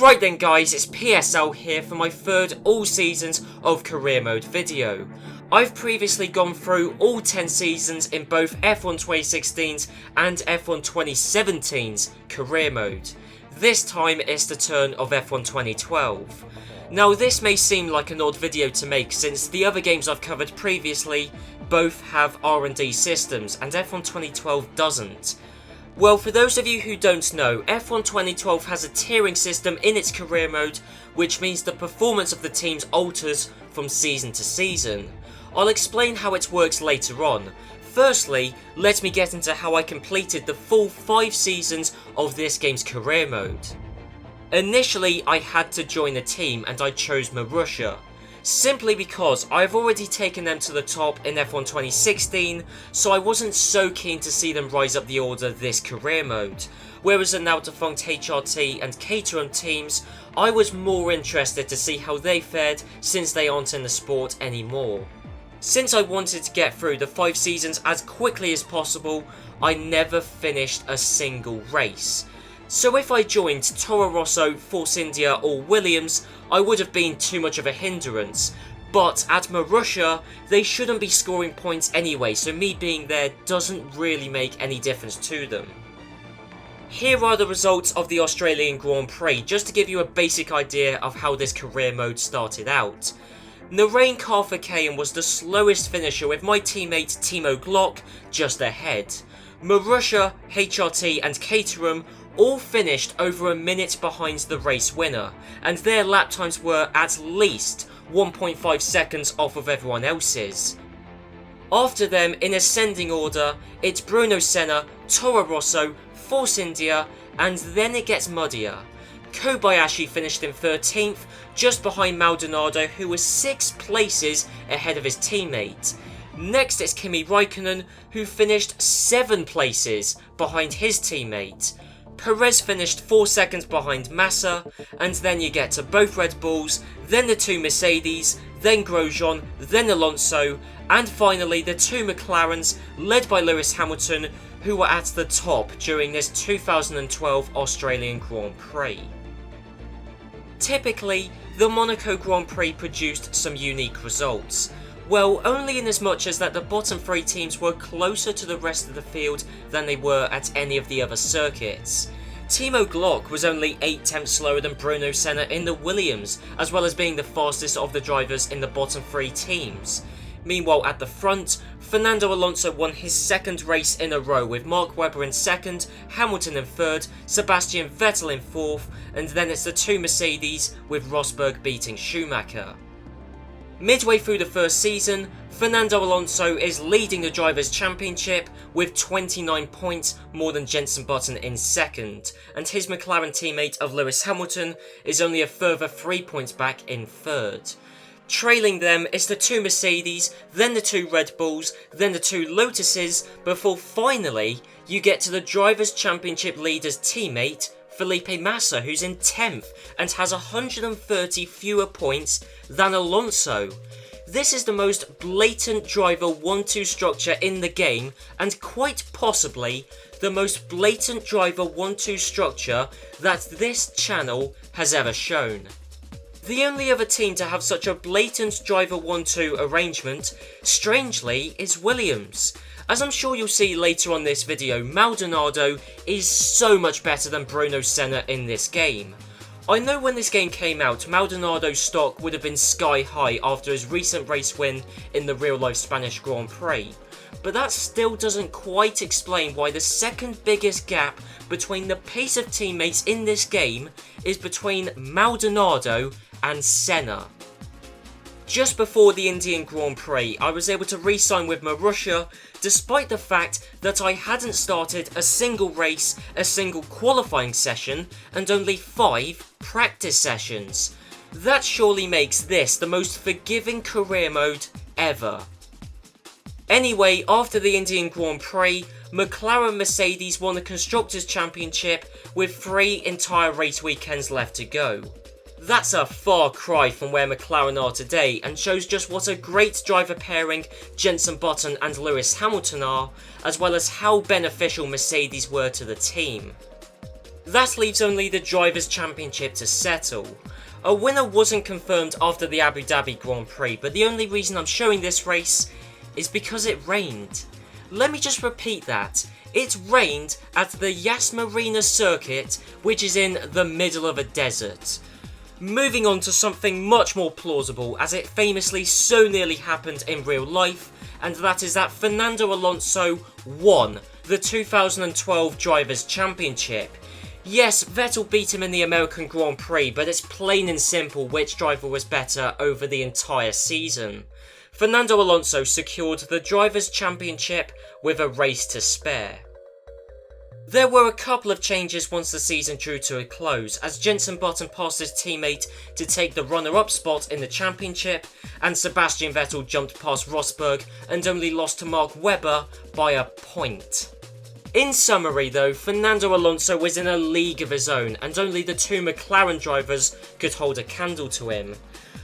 Right then guys, it's PSL here for my third all seasons of career mode video. I've previously gone through all 10 seasons in both F1 2016's and F1 2017's career mode. This time it's the turn of F1 2012. Now this may seem like an odd video to make since the other games I've covered previously both have R&D systems and F1 2012 doesn't. Well, for those of you who don't know, F1 2012 has a tiering system in its career mode, which means the performance of the teams alters from season to season. I'll explain how it works later on. Firstly, let me get into how I completed the full 5 seasons of this game's career mode. Initially, I had to join a team and I chose Marussia, simply because I've already taken them to the top in F1 2016, so I wasn't so keen to see them rise up the order this career mode. Whereas the now defunct HRT and Caterham teams, I was more interested to see how they fared since they aren't in the sport anymore. Since I wanted to get through the 5 seasons as quickly as possible, I never finished a single race. So if I joined Toro Rosso, Force India or Williams, I would have been too much of a hindrance. But at Marussia, they shouldn't be scoring points anyway, so me being there doesn't really make any difference to them. Here are the results of the Australian Grand Prix, just to give you a basic idea of how this career mode started out. Narain Karthikeyan was the slowest finisher with my teammate Timo Glock just ahead. Marussia, HRT and Caterham all finished over a minute behind the race winner, and their lap times were at least 1.5 seconds off of everyone else's. After them, in ascending order, it's Bruno Senna, Toro Rosso, Force India, and then it gets muddier. Kobayashi finished in 13th, just behind Maldonado, who was 6 places ahead of his teammate. Next it's Kimi Raikkonen, who finished 7 places behind his teammate. Perez finished 4 seconds behind Massa, and then you get to both Red Bulls, then the 2 Mercedes, then Grosjean, then Alonso, and finally the 2 McLarens led by Lewis Hamilton, who were at the top during this 2012 Australian Grand Prix. Typically, the Monaco Grand Prix produced some unique results. Well, only in as much as that the bottom 3 teams were closer to the rest of the field than they were at any of the other circuits. Timo Glock was only 8 tenths slower than Bruno Senna in the Williams, as well as being the fastest of the drivers in the bottom 3 teams. Meanwhile at the front, Fernando Alonso won his 2nd race in a row with Mark Webber in 2nd, Hamilton in 3rd, Sebastian Vettel in 4th, and then it's the 2 Mercedes with Rosberg beating Schumacher. Midway through the first season, Fernando Alonso is leading the Drivers' Championship with 29 points more than Jenson Button in 2nd, and his McLaren teammate of Lewis Hamilton is only a further 3 points back in 3rd. Trailing them is the 2 Mercedes, then the 2 Red Bulls, then the 2 Lotuses, before finally you get to the Drivers' Championship leader's teammate, Felipe Massa, who's in 10th and has 130 fewer points than Alonso. This is the most blatant driver 1-2 structure in the game, and quite possibly the most blatant driver 1-2 structure that this channel has ever shown. The only other team to have such a blatant driver 1-2 arrangement, strangely, is Williams. As I'm sure you'll see later on this video, Maldonado is so much better than Bruno Senna in this game. I know when this game came out, Maldonado's stock would have been sky high after his recent race win in the real-life Spanish Grand Prix, but that still doesn't quite explain why the 2nd biggest gap between the pace of teammates in this game is between Maldonado and Senna. Just before the Indian Grand Prix, I was able to re-sign with Marussia, despite the fact that I hadn't started a single race, a single qualifying session, and only 5 practice sessions. That surely makes this the most forgiving career mode ever. Anyway, after the Indian Grand Prix, McLaren Mercedes won the Constructors' Championship with 3 entire race weekends left to go. That's a far cry from where McLaren are today, and shows just what a great driver pairing Jenson Button and Lewis Hamilton are, as well as how beneficial Mercedes were to the team. That leaves only the Drivers' Championship to settle. A winner wasn't confirmed after the Abu Dhabi Grand Prix, but the only reason I'm showing this race is because it rained. Let me just repeat that. It rained at the Yas Marina circuit, which is in the middle of a desert. Moving on to something much more plausible, as it famously so nearly happened in real life, and that is that Fernando Alonso won the 2012 Drivers' Championship. Yes, Vettel beat him in the American Grand Prix, but it's plain and simple which driver was better over the entire season. Fernando Alonso secured the Drivers' Championship with a race to spare. There were a couple of changes once the season drew to a close, as Jenson Button passed his teammate to take the runner-up spot in the championship, and Sebastian Vettel jumped past Rosberg and only lost to Mark Webber by a point. In summary though, Fernando Alonso was in a league of his own, and only the two McLaren drivers could hold a candle to him.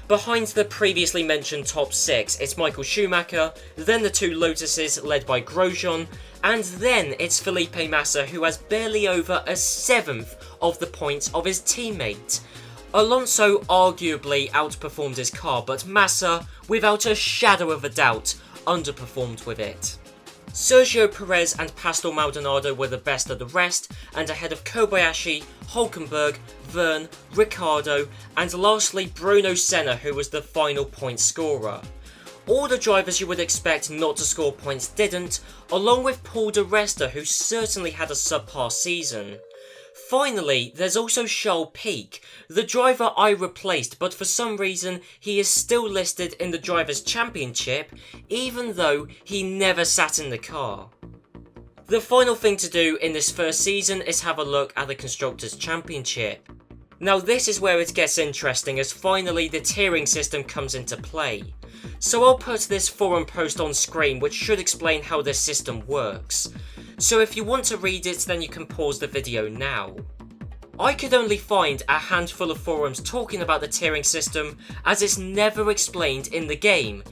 Behind the previously mentioned top six, it's Michael Schumacher, then the two Lotuses led by Grosjean, and then it's Felipe Massa, who has barely over a seventh of the points of his teammate. Alonso arguably outperformed his car, but Massa, without a shadow of a doubt, underperformed with it. Sergio Perez and Pastor Maldonado were the best of the rest, and ahead of Kobayashi, Hülkenberg, Verne, Ricciardo, and lastly Bruno Senna, who was the final point scorer. All the drivers you would expect not to score points didn't, along with Paul di Resta, who certainly had a subpar season. Finally, there's also Charles Pic, the driver I replaced, but for some reason he is still listed in the Drivers' Championship, even though he never sat in the car. The final thing to do in this first season is have a look at the Constructors' Championship. Now this is where it gets interesting, as finally the tiering system comes into play. So I'll put this forum post on screen, which should explain how this system works. So if you want to read it, then you can pause the video now. I could only find a handful of forums talking about the tiering system, as it's never explained in the game.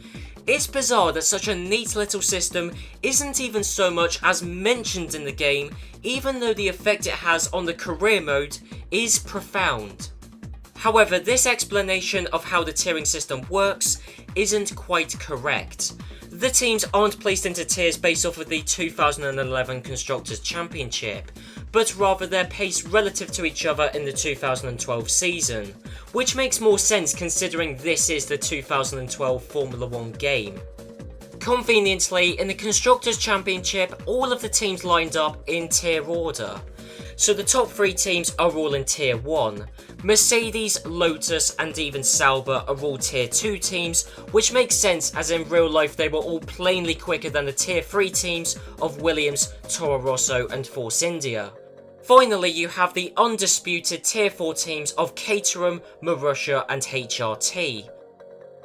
It's bizarre that such a neat little system isn't even so much as mentioned in the game, even though the effect it has on the career mode is profound. However, this explanation of how the tiering system works isn't quite correct. The teams aren't placed into tiers based off of the 2011 Constructors' Championship, but rather their pace relative to each other in the 2012 season, which makes more sense considering this is the 2012 Formula 1 game. Conveniently, in the Constructors' Championship, all of the teams lined up in tier order. So the top three teams are all in tier 1. Mercedes, Lotus and even Sauber are all tier 2 teams, which makes sense as in real life they were all plainly quicker than the tier 3 teams of Williams, Toro Rosso and Force India. Finally, you have the undisputed tier 4 teams of Caterham, Marussia and HRT.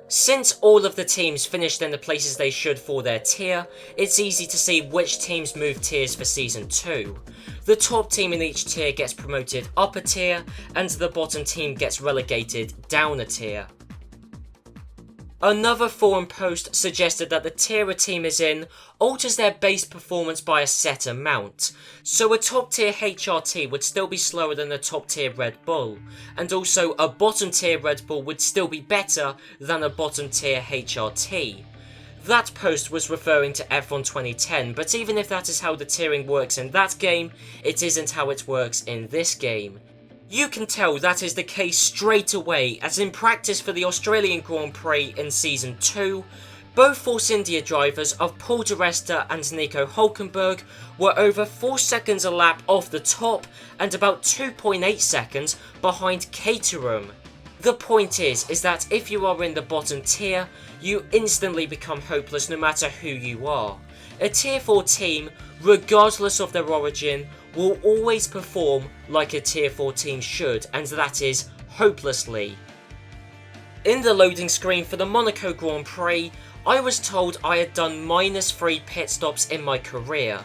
Since all of the teams finished in the places they should for their tier, it's easy to see which teams move tiers for Season 2. The top team in each tier gets promoted up a tier, and the bottom team gets relegated down a tier. Another forum post suggested that the tier a team is in alters their base performance by a set amount, so a top tier HRT would still be slower than a top tier Red Bull, and also a bottom tier Red Bull would still be better than a bottom tier HRT. That post was referring to F1 2010, but even if that is how the tiering works in that game, it isn't how it works in this game. You can tell that is the case straight away, as in practice for the Australian Grand Prix in Season 2, both Force India drivers of Paul di Resta and Nico Hülkenberg were over 4 seconds a lap off the top and about 2.8 seconds behind Caterham. The point is that if you are in the bottom tier, you instantly become hopeless no matter who you are. A tier 4 team, regardless of their origin, will always perform like a tier 4 team should, and that is hopelessly. In the loading screen for the Monaco Grand Prix, I was told I had done -3 pit stops in my career.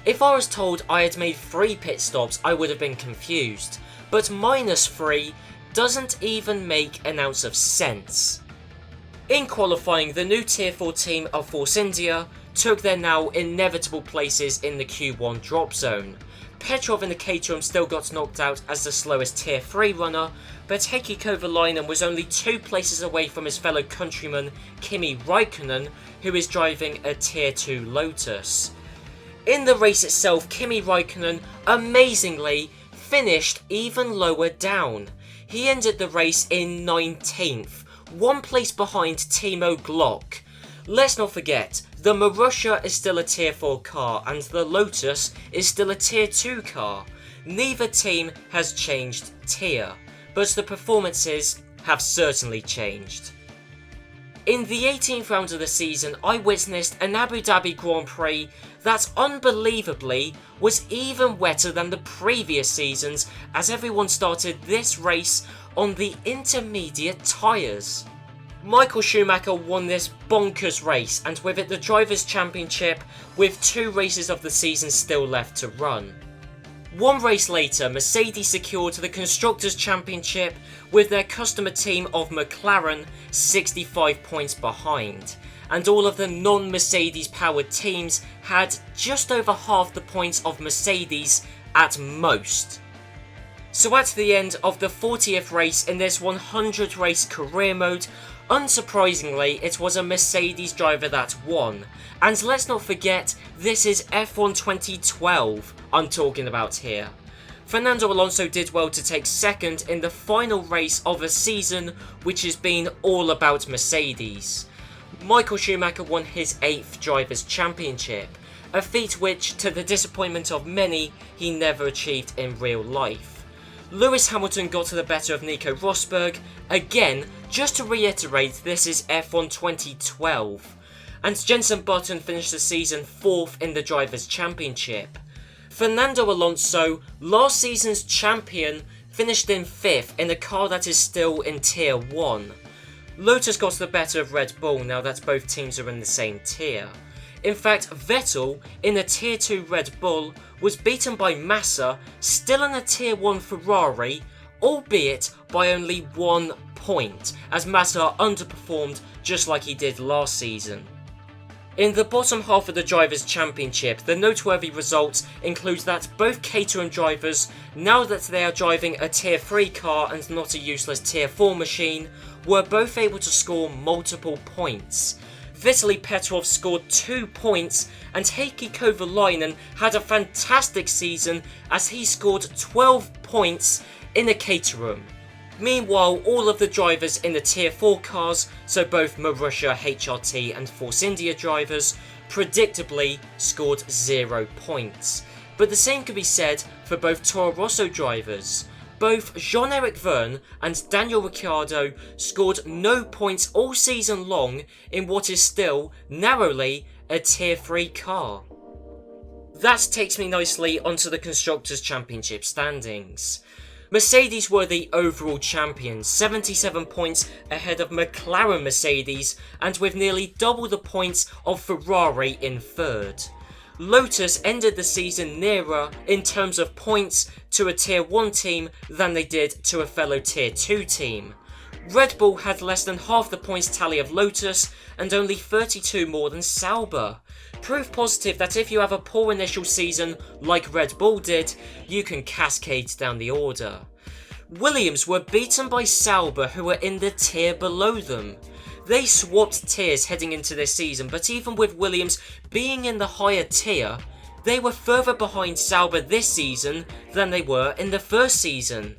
If I was told I had made 3 pit stops, I would have been confused, but -3 doesn't even make an ounce of sense. In qualifying, the new tier 4 team of Force India took their now inevitable places in the Q1 drop zone. Petrov in the Caterham still got knocked out as the slowest Tier 3 runner, but Heikki Kovalainen was only 2 places away from his fellow countryman Kimi Räikkönen, who is driving a Tier 2 Lotus. In the race itself, Kimi Räikkönen, amazingly, finished even lower down. He ended the race in 19th, 1 place behind Timo Glock. Let's not forget, the Marussia is still a Tier 4 car and the Lotus is still a Tier 2 car. Neither team has changed tier, but the performances have certainly changed. In the 18th round of the season, I witnessed an Abu Dhabi Grand Prix that unbelievably was even wetter than the previous seasons, as everyone started this race on the intermediate tyres. Michael Schumacher won this bonkers race, and with it the Drivers' Championship, with 2 races of the season still left to run. 1 race later, Mercedes secured the Constructors' Championship with their customer team of McLaren 65 points behind, and all of the non-Mercedes powered teams had just over half the points of Mercedes at most. So at the end of the 40th race in this 100 race career mode, unsurprisingly, it was a Mercedes driver that won. And let's not forget, this is F1 2012 I'm talking about here. Fernando Alonso did well to take second in the final race of a season which has been all about Mercedes. Michael Schumacher won his 8th Drivers' Championship, a feat which, to the disappointment of many, he never achieved in real life. Lewis Hamilton got to the better of Nico Rosberg. Again, just to reiterate, this is F1 2012. And Jenson Button finished the season 4th in the Drivers' Championship. Fernando Alonso, last season's champion, finished in 5th in a car that is still in Tier 1. Lotus got the better of Red Bull now that both teams are in the same tier. In fact, Vettel, in a Tier 2 Red Bull, was beaten by Massa, still in a Tier 1 Ferrari, albeit by only 1 point, as Massa underperformed just like he did last season. In the bottom half of the Drivers' Championship, the noteworthy results include that both Caterham drivers, now that they are driving a Tier 3 car and not a useless Tier 4 machine, were both able to score multiple points. Vitaly Petrov scored 2 points, and Heikki Kovalainen had a fantastic season as he scored 12 points in a Caterham. Meanwhile, all of the drivers in the Tier 4 cars, so both Marussia, HRT and Force India drivers, predictably scored 0 points. But the same could be said for both Toro Rosso drivers. Both Jean-Eric Vergne and Daniel Ricciardo scored no points all season long in what is still, narrowly, a Tier 3 car. That takes me nicely onto the Constructors' Championship standings. Mercedes were the overall champions, 77 points ahead of McLaren Mercedes, and with nearly double the points of Ferrari in 3rd. Lotus ended the season nearer, in terms of points, to a Tier 1 team than they did to a fellow Tier 2 team. Red Bull had less than half the points tally of Lotus, and only 32 more than Sauber. Proof positive that if you have a poor initial season like Red Bull did, you can cascade down the order. Williams were beaten by Sauber, who were in the tier below them. They swapped tiers heading into this season, but even with Williams being in the higher tier, they were further behind Sauber this season than they were in the first season.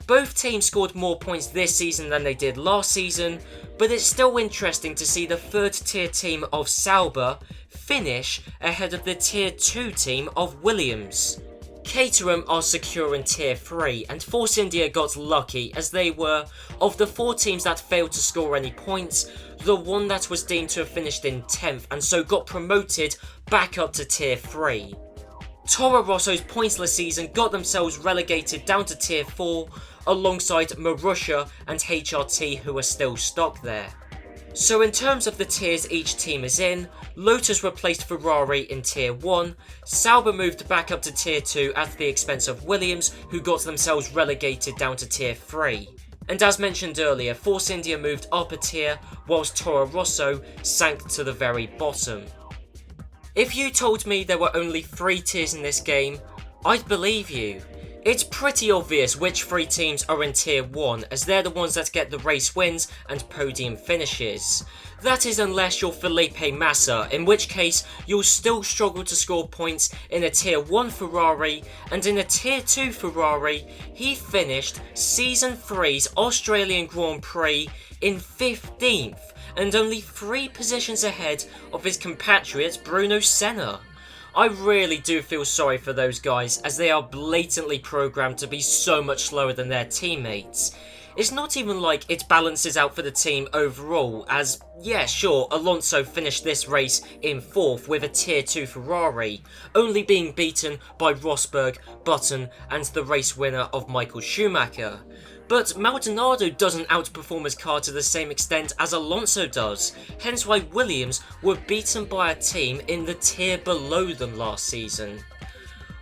Both teams scored more points this season than they did last season, but it's still interesting to see the 3rd tier team of Sauber finish ahead of the Tier 2 team of Williams. Caterham are secure in Tier 3, and Force India got lucky as they were, of the 4 teams that failed to score any points, the one that was deemed to have finished in 10th and so got promoted back up to Tier 3. Toro Rosso's pointless season got themselves relegated down to Tier 4 alongside Marussia and HRT, who are still stuck there. So in terms of the tiers each team is in, Lotus replaced Ferrari in Tier 1, Sauber moved back up to Tier 2 at the expense of Williams, who got themselves relegated down to Tier 3. And as mentioned earlier, Force India moved up a tier, whilst Toro Rosso sank to the very bottom. If you told me there were only 3 tiers in this game, I'd believe you. It's pretty obvious which 3 teams are in tier 1, as they're the ones that get the race wins and podium finishes. That is unless you're Felipe Massa, in which case you'll still struggle to score points in a tier 1 Ferrari, and in a tier 2 Ferrari, he finished Season 3's Australian Grand Prix in 15th, and only 3 positions ahead of his compatriot Bruno Senna. I really do feel sorry for those guys, as they are blatantly programmed to be so much slower than their teammates. It's not even like it balances out for the team overall, as yeah sure, Alonso finished this race in 4th with a tier 2 Ferrari, only being beaten by Rosberg, Button and the race winner of Michael Schumacher. But Maldonado doesn't outperform his car to the same extent as Alonso does, hence why Williams were beaten by a team in the tier below them last season.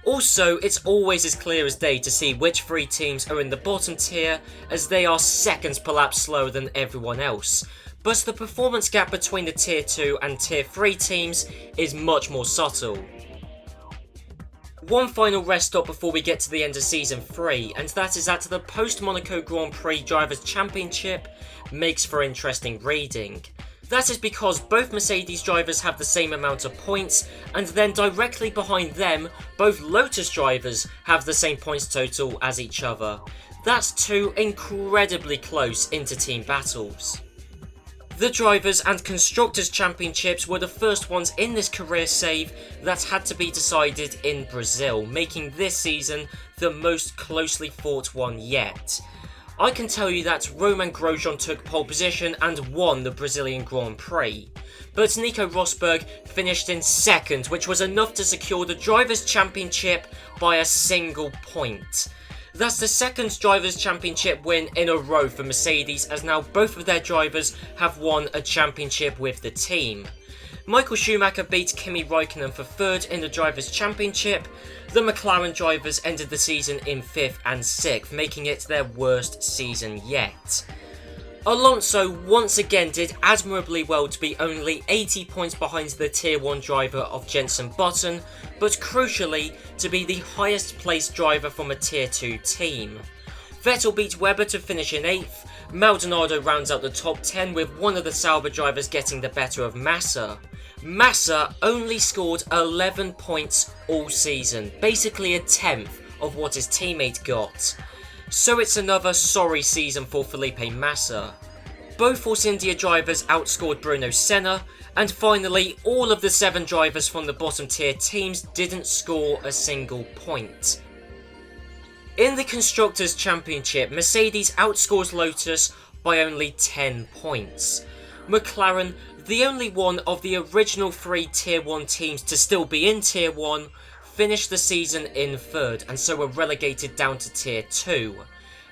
Also, it's always as clear as day to see which 3 teams are in the bottom tier, as they are seconds per lap slower than everyone else. But the performance gap between the tier 2 and tier 3 teams is much more subtle. One final rest stop before we get to the end of Season 3, and that is that the post-Monaco Grand Prix Drivers' Championship makes for interesting reading. That is because both Mercedes drivers have the same amount of points, and then directly behind them, both Lotus drivers have the same points total as each other. That's 2 incredibly close inter-team battles. The Drivers' and Constructors' Championships were the first ones in this career save that had to be decided in Brazil, making this season the most closely fought one yet. I can tell you that Romain Grosjean took pole position and won the Brazilian Grand Prix, but Nico Rosberg finished in 2nd, which was enough to secure the Drivers' Championship by a single point. That's the 2nd Drivers' Championship win in a row for Mercedes, as now both of their drivers have won a championship with the team. Michael Schumacher beat Kimi Raikkonen for 3rd in the Drivers' Championship. The McLaren drivers ended the season in 5th and 6th, making it their worst season yet. Alonso once again did admirably well to be only 80 points behind the tier 1 driver of Jenson Button, but crucially to be the highest placed driver from a tier 2 team. Vettel beat Webber to finish in 8th, Maldonado rounds out the top 10 with one of the Sauber drivers getting the better of Massa. Massa only scored 11 points all season, basically a 10th of what his teammate got. So it's another sorry season for Felipe Massa. Both Force India drivers outscored Bruno Senna, and finally all of the 7 drivers from the bottom tier teams didn't score a single point. In the Constructors' Championship, Mercedes outscores Lotus by only 10 points. McLaren, the only one of the original 3 tier 1 teams to still be in tier 1, finished the season in 3rd and so were relegated down to tier 2.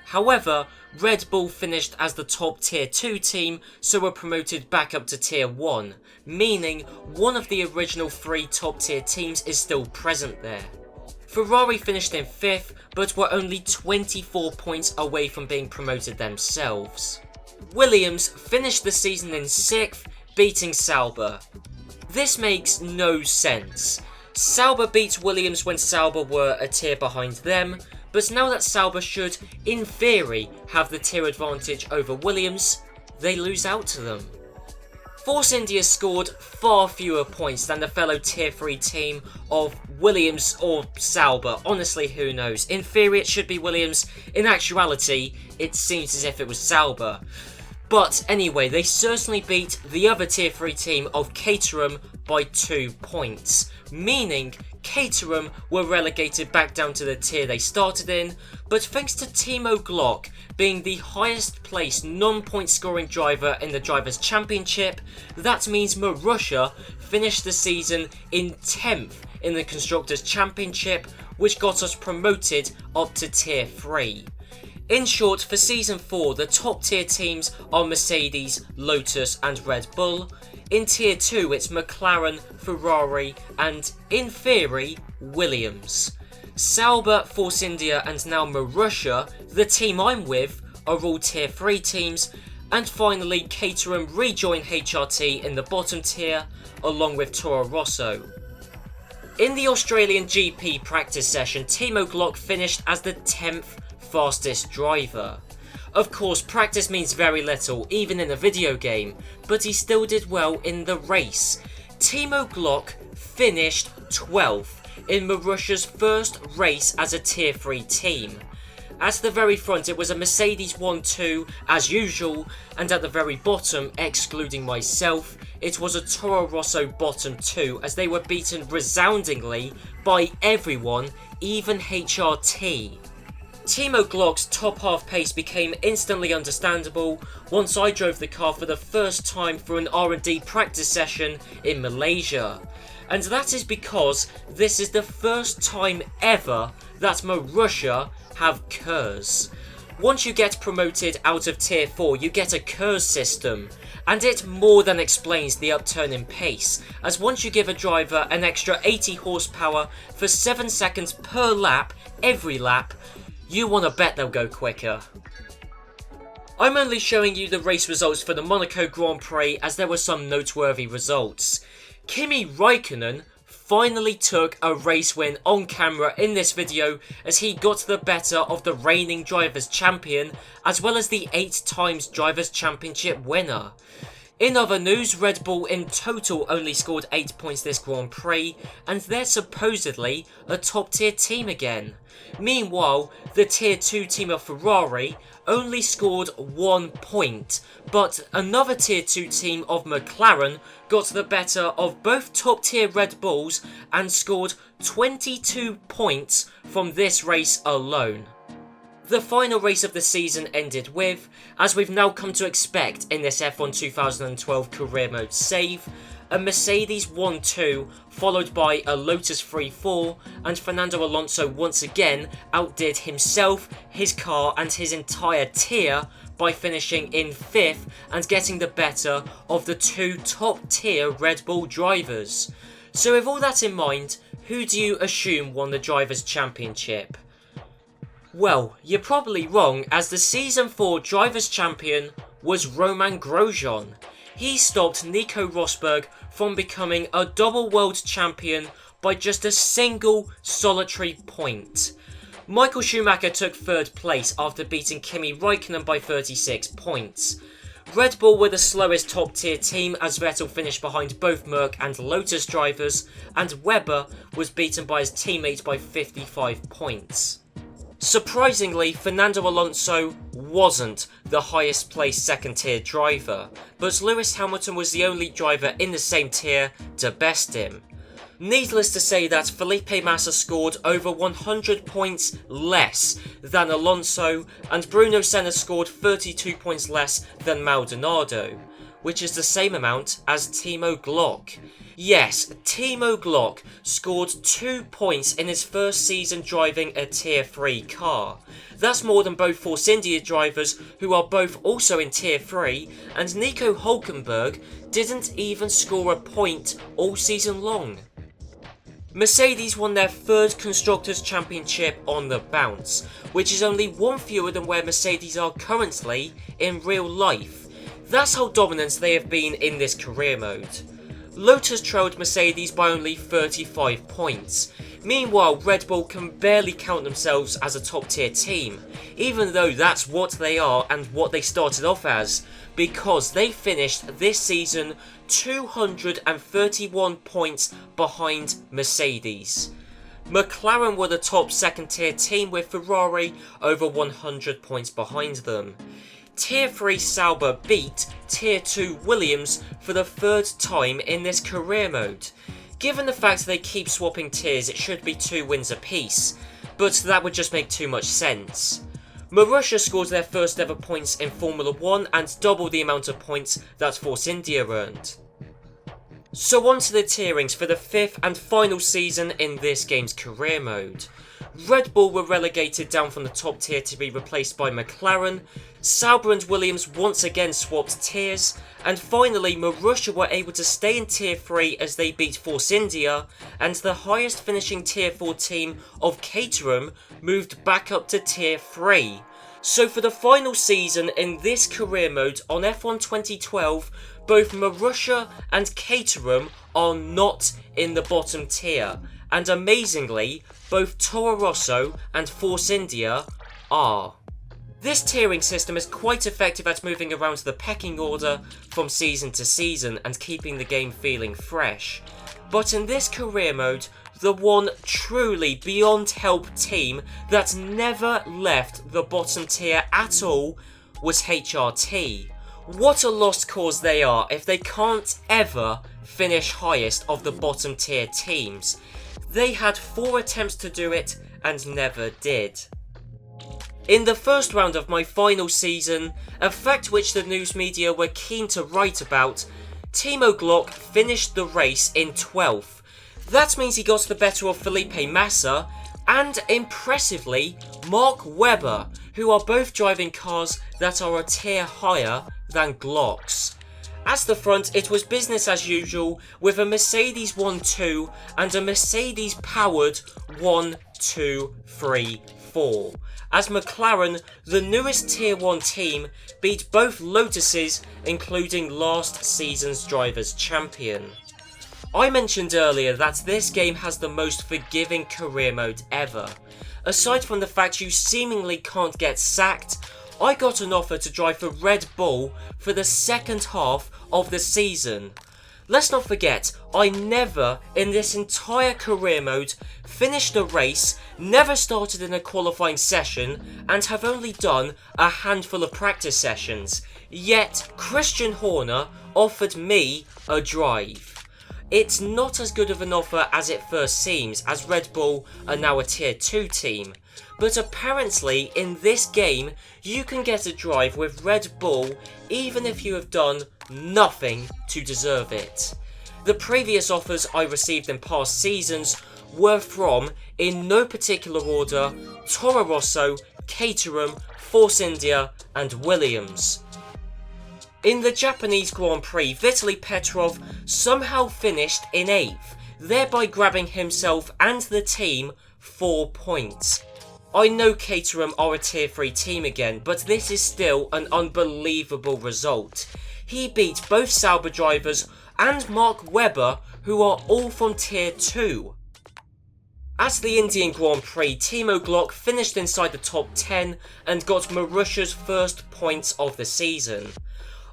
However, Red Bull finished as the top tier 2 team, so were promoted back up to tier 1, meaning one of the original 3 top tier teams is still present there. Ferrari finished in 5th, but were only 24 points away from being promoted themselves. Williams finished the season in 6th, beating Sauber. This makes no sense. Sauber beat Williams when Sauber were a tier behind them, but now that Sauber should, in theory, have the tier advantage over Williams, they lose out to them. Force India scored far fewer points than the fellow tier 3 team of Williams or Sauber. Honestly, who knows? In theory it should be Williams, in actuality it seems as if it was Sauber. But anyway, they certainly beat the other tier 3 team of Caterham by 2 points, meaning Caterham were relegated back down to the tier they started in, but thanks to Timo Glock being the highest placed non-point scoring driver in the Drivers' Championship, that means Marussia finished the season in 10th in the Constructors' Championship, which got us promoted up to tier 3. In short, for Season 4, the top tier teams are Mercedes, Lotus and Red Bull. In Tier 2, it's McLaren, Ferrari and, in theory, Williams. Sauber, Force India and now Marussia, the team I'm with, are all Tier 3 teams. And finally, Caterham rejoin HRT in the bottom tier, along with Toro Rosso. In the Australian GP practice session, Timo Glock finished as the 10th fastest driver. Of course, practice means very little, even in a video game, but he still did well in the race. Timo Glock finished 12th in Marussia's first race as a Tier 3 team. At the very front it was a Mercedes 1-2 as usual, and at the very bottom, excluding myself, it was a Toro Rosso bottom 2 as they were beaten resoundingly by everyone, even HRT. Timo Glock's top half pace became instantly understandable once I drove the car for the first time through an R&D practice session in Malaysia. And that is because this is the first time ever that Marussia have KERS. Once you get promoted out of Tier 4, you get a KERS system, and it more than explains the upturn in pace, as once you give a driver an extra 80 horsepower for 7 seconds per lap, every lap, you want to bet they'll go quicker. I'm only showing you the race results for the Monaco Grand Prix as there were some noteworthy results. Kimi Raikkonen finally took a race win on camera in this video as he got the better of the reigning Drivers' Champion as well as the 8 times Drivers' Championship winner. In other news, Red Bull in total only scored 8 points this Grand Prix, and they're supposedly a top tier team again. Meanwhile, the tier 2 team of Ferrari only scored 1 point, but another tier 2 team of McLaren got the better of both top tier Red Bulls and scored 22 points from this race alone. The final race of the season ended with, as we've now come to expect in this F1 2012 career mode save, a Mercedes 1-2 followed by a Lotus 3-4, and Fernando Alonso once again outdid himself, his car and his entire tier by finishing in 5th and getting the better of the 2 top tier Red Bull drivers. So with all that in mind, who do you assume won the Drivers' Championship? Well, you're probably wrong, as the Season 4 Drivers' Champion was Romain Grosjean. He stopped Nico Rosberg from becoming a double world champion by just a single solitary point. Michael Schumacher took 3rd place after beating Kimi Raikkonen by 36 points. Red Bull were the slowest top tier team as Vettel finished behind both Merc and Lotus drivers, and Webber was beaten by his teammate by 55 points. Surprisingly, Fernando Alonso wasn't the highest placed 2nd tier driver, but Lewis Hamilton was the only driver in the same tier to best him. Needless to say that Felipe Massa scored over 100 points less than Alonso, and Bruno Senna scored 32 points less than Maldonado, which is the same amount as Timo Glock. Yes, Timo Glock scored 2 points in his first season driving a Tier 3 car. That's more than both Force India drivers, who are both also in Tier 3, and Nico Hülkenberg didn't even score a point all season long. Mercedes won their 3rd Constructors' Championship on the bounce, which is only 1 fewer than where Mercedes are currently in real life. That's how dominant they have been in this career mode. Lotus trailed Mercedes by only 35 points. Meanwhile, Red Bull can barely count themselves as a top tier team, even though that's what they are and what they started off as, because they finished this season 231 points behind Mercedes. McLaren were the top 2nd tier team with Ferrari over 100 points behind them. Tier 3 Sauber beat Tier 2 Williams for the 3rd time in this career mode. Given the fact they keep swapping tiers, it should be 2 wins apiece, but that would just make too much sense. Marussia scored their first ever points in Formula 1 and double the amount of points that Force India earned. So on to the tierings for the 5th and final season in this game's career mode. Red Bull were relegated down from the top tier to be replaced by McLaren, Sauber and Williams once again swapped tiers, and finally Marussia were able to stay in tier 3 as they beat Force India, and the highest finishing tier 4 team of Caterham moved back up to tier 3. So for the final season in this career mode on F1 2012, both Marussia and Caterham are not in the bottom tier, and amazingly, both Toro Rosso and Force India are. This tiering system is quite effective at moving around the pecking order from season to season and keeping the game feeling fresh. But in this career mode, the one truly beyond help team that never left the bottom tier at all was HRT. What a lost cause they are if they can't ever finish highest of the bottom tier teams. They had 4 attempts to do it and never did. In the first round of my final season, a fact which the news media were keen to write about, Timo Glock finished the race in 12th. That means he got the better of Felipe Massa and, impressively, Mark Webber, who are both driving cars that are a tier higher than Glock's. At the front, it was business as usual with a Mercedes 1-2 and a Mercedes powered 1-2-3-4. As McLaren, the newest Tier 1 team, beat both Lotuses, including last season's Drivers' Champion. I mentioned earlier that this game has the most forgiving career mode ever. Aside from the fact you seemingly can't get sacked, I got an offer to drive for Red Bull for the second half of the season. Let's not forget, I never, in this entire career mode, finished a race, never started in a qualifying session, and have only done a handful of practice sessions. Yet, Christian Horner offered me a drive. It's not as good of an offer as it first seems, as Red Bull are now a Tier 2 team. But apparently, in this game, you can get a drive with Red Bull even if you have done nothing to deserve it. The previous offers I received in past seasons were from, in no particular order, Toro Rosso, Caterham, Force India and Williams. In the Japanese Grand Prix, Vitaly Petrov somehow finished in 8th, thereby grabbing himself and the team 4 points. I know Caterham are a Tier 3 team again, but this is still an unbelievable result. He beat both Sauber drivers and Mark Webber, who are all from Tier 2. At the Indian Grand Prix, Timo Glock finished inside the top 10 and got Marusha's first points of the season.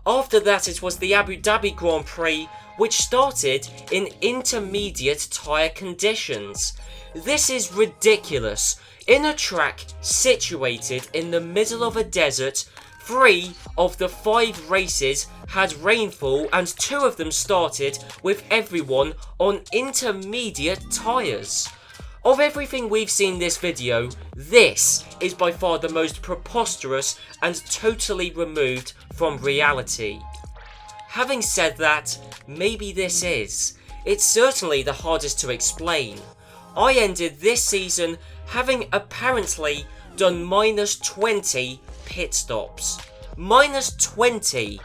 After that, it was the Abu Dhabi Grand Prix, which started in intermediate tyre conditions. This is ridiculous. In a track situated in the middle of a desert, 3 of the 5 races had rainfall and 2 of them started with everyone on intermediate tyres. Of everything we've seen this video, this is by far the most preposterous and totally removed from reality. Having said that, maybe this is. It's certainly the hardest to explain. I ended this season having apparently done minus 20 pit stops. Minus 20!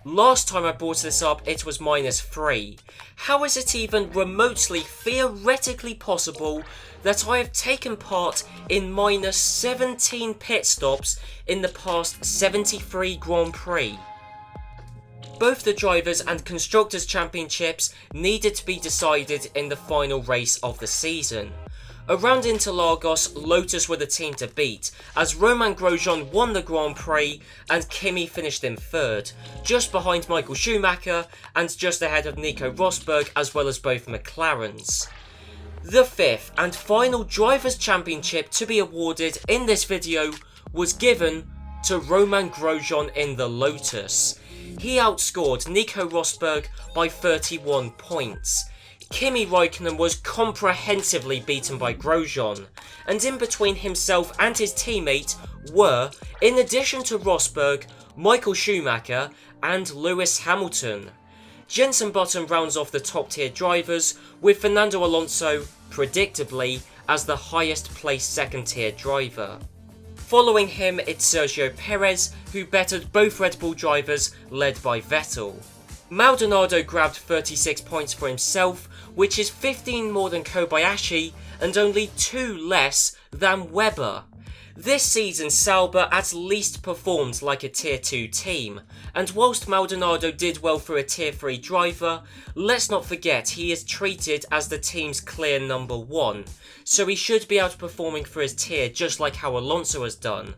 Last time I brought this up, it was minus 3. How is it even remotely theoretically possible that I have taken part in minus 17 pit stops in the past 73 Grand Prix? Both the Drivers' and Constructors' Championships needed to be decided in the final race of the season. Around Interlagos, Lotus were the team to beat, as Romain Grosjean won the Grand Prix and Kimi finished in 3rd, just behind Michael Schumacher and just ahead of Nico Rosberg, as well as both McLarens. The 5th and final Drivers' Championship to be awarded in this video was given to Romain Grosjean in the Lotus. He outscored Nico Rosberg by 31 points. Kimi Räikkönen was comprehensively beaten by Grosjean, and in between himself and his teammate were, in addition to Rosberg, Michael Schumacher and Lewis Hamilton. Jenson Button rounds off the top tier drivers, with Fernando Alonso, predictably, as the highest placed second tier driver. Following him, it's Sergio Perez, who bettered both Red Bull drivers led by Vettel. Maldonado grabbed 36 points for himself, which is 15 more than Kobayashi and only 2 less than Webber. This season Sauber at least performed like a tier 2 team, and whilst Maldonado did well for a tier 3 driver, let's not forget he is treated as the team's clear number 1, so he should be outperforming for his tier just like how Alonso has done.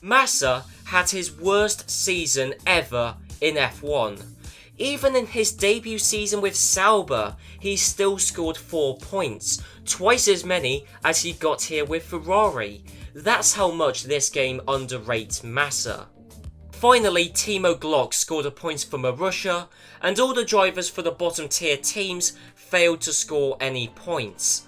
Massa had his worst season ever in F1. Even in his debut season with Sauber, he still scored 4 points, twice as many as he got here with Ferrari. That's how much this game underrates Massa. Finally, Timo Glock scored a point for Marussia, and all the drivers for the bottom tier teams failed to score any points,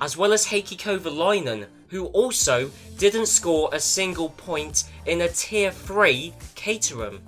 as well as Heikki Kovalainen, who also didn't score a single point in a tier 3 Caterham.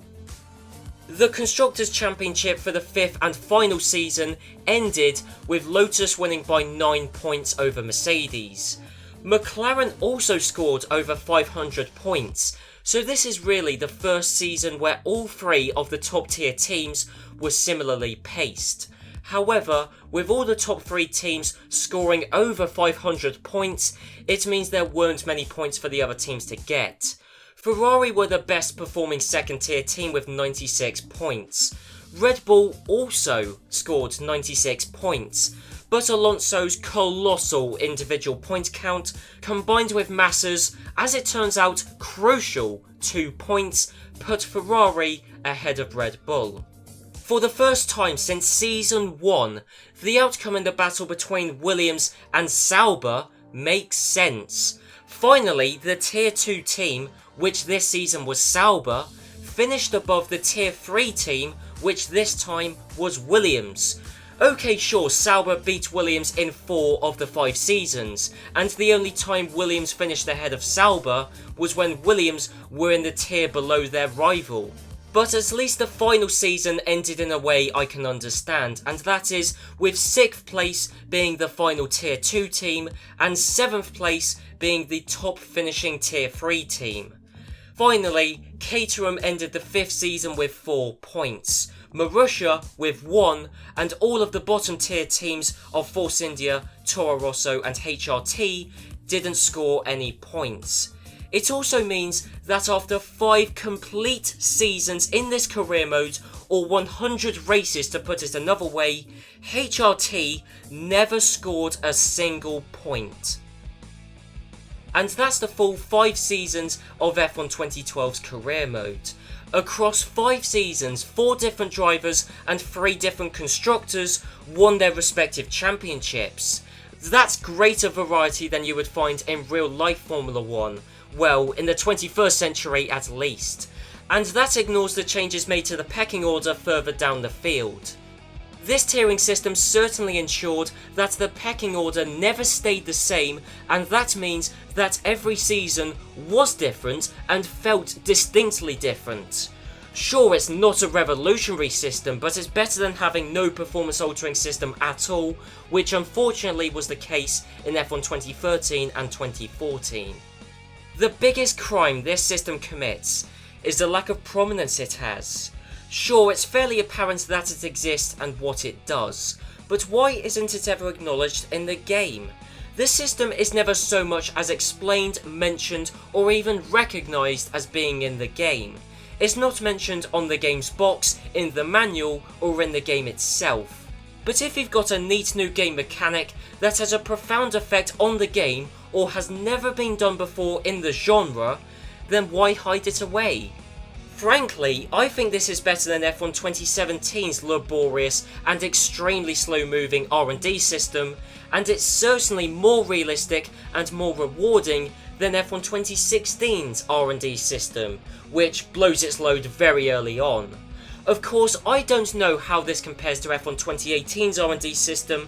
The Constructors' Championship for the 5th and final season ended with Lotus winning by 9 points over Mercedes. McLaren also scored over 500 points, so this is really the first season where all 3 of the top tier teams were similarly paced. However, with all the top 3 teams scoring over 500 points, it means there weren't many points for the other teams to get. Ferrari were the best performing second tier team with 96 points. Red Bull also scored 96 points, but Alonso's colossal individual point count combined with Massa's, as it turns out, crucial 2 points put Ferrari ahead of Red Bull. For the first time since season 1, the outcome in the battle between Williams and Sauber makes sense. Finally, the tier 2 team, which this season was Sauber, finished above the tier 3 team, which this time was Williams. Okay, sure, Sauber beat Williams in 4 of the 5 seasons, and the only time Williams finished ahead of Sauber was when Williams were in the tier below their rival. But at least the final season ended in a way I can understand, and that is with 6th place being the final tier 2 team, and 7th place being the top finishing tier 3 team. Finally, Caterham ended the 5th season with 4 points, Marussia with 1, and all of the bottom tier teams of Force India, Toro Rosso and HRT didn't score any points. It also means that after 5 complete seasons in this career mode, or 100 races to put it another way, HRT never scored a single point. And that's the full 5 seasons of F1 2012's career mode. Across 5 seasons, 4 different drivers and 3 different constructors won their respective championships. That's greater variety than you would find in real life Formula 1, well, in the 21st century at least. And that ignores the changes made to the pecking order further down the field. This tiering system certainly ensured that the pecking order never stayed the same, and that means that every season was different and felt distinctly different. Sure, it's not a revolutionary system, but it's better than having no performance altering system at all, which unfortunately was the case in F1 2013 and 2014. The biggest crime this system commits is the lack of prominence it has. Sure, it's fairly apparent that it exists and what it does, but why isn't it ever acknowledged in the game? This system is never so much as explained, mentioned, or even recognised as being in the game. It's not mentioned on the game's box, in the manual, or in the game itself. But if you've got a neat new game mechanic that has a profound effect on the game, or has never been done before in the genre, then why hide it away? Frankly, I think this is better than F1 2017's laborious and extremely slow moving R&D system, and it's certainly more realistic and more rewarding than F1 2016's R&D system, which blows its load very early on. Of course, I don't know how this compares to F1 2018's R&D system,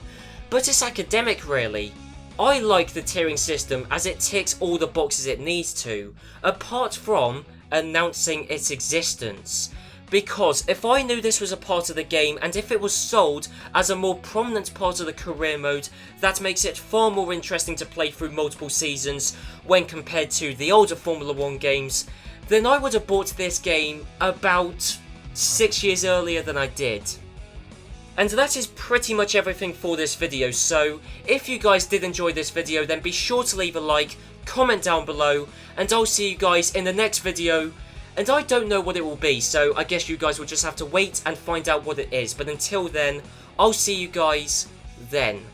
but it's academic really. I like the tiering system as it ticks all the boxes it needs to, apart from announcing its existence. Because if I knew this was a part of the game and if it was sold as a more prominent part of the career mode, that makes it far more interesting to play through multiple seasons when compared to the older Formula 1 games, then I would have bought this game about 6 years earlier than I did. And that is pretty much everything for this video, so if you guys did enjoy this video, then be sure to leave a like, comment down below, and I'll see you guys in the next video. And I don't know what it will be, so I guess you guys will just have to wait and find out what it is. But until then, I'll see you guys then.